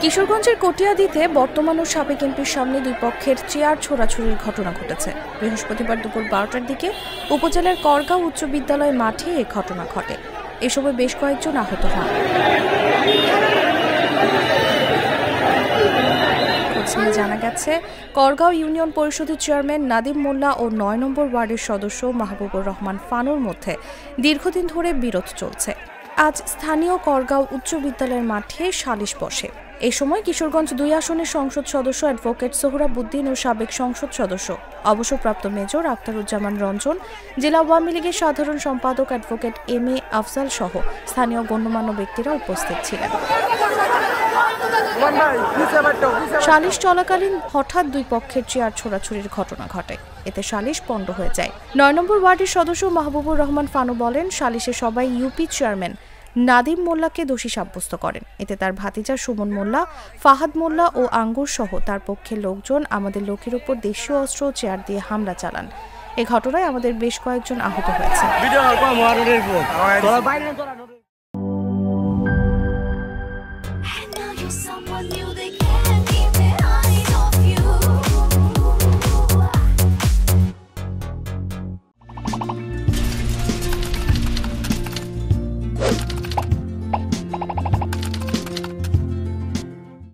কিশোরগঞ্জের কটিয়াদীতে বর্তমান ও সাবেক এমপির সামনে দুই পক্ষের চেয়ার ছোড়াছুড়ির ঘটনা ঘটেছে। বৃহস্পতিবার দুপুর 12টার দিকে উপজেলার করগাঁও উচ্চ বিদ্যালয় মাঠে এ ঘটনা ঘটে। এ সময় বেশ কয়েকজন আহত হন। জানা গেছে, করগাঁও ইউনিয়ন পরিষদের চেয়ারম্যান নাদিম মোল্লা ও ৯ নম্বর ওয়ার্ডের সদস্য মাহবুবুর রহমান ফানুর মধ্যে দীর্ঘদিন ধরে বিরোধ চলছে। আজ স্থানীয় করগাঁও উচ্চ বিদ্যালয়ের মাঠে সালিশ বসে। এ সময় কিশোরগঞ্জ ২ আসনের সংসদ সদস্য অ্যাডভোকেট সোহরাবুদ্দিন ও সাবেক সংসদ সদস্য অবসরপ্রাপ্ত মেজর আখতারুজ্জামান রঞ্জন, জেলা আওয়ামী লীগের সাধারণ সম্পাদক অ্যাডভোকেট এম.এ. আফজাল সহ স্থানীয় গণ্যমান্য ব্যক্তিরা উপস্থিত ছিলেন। সালিশ চলাকালীন হঠাৎ দুই পক্ষের চেয়ার ছোড়াছুড়ির ঘটনা ঘটে। এতে সালিশ পণ্ড হয়ে যায়। ৯ নম্বর ওয়ার্ডের সদস্য মাহবুবুর রহমান ফানু বলেন, সালিশে সবাই ইউপি চেয়ারম্যান নাদিম মোল্লাকে দোষী সাব্যস্ত করেন। এতে তার ভাতিজা সুমন মোল্লা, ফাহাদ মোল্লা ও আঙ্গুর সহ তার পক্ষের লোকজন আমাদের লোকের উপর দেশীয় অস্ত্র চেয়ার দিয়ে হামলা চালান। এ ঘটনায় আমাদের বেশ কয়েকজন আহত হয়েছে।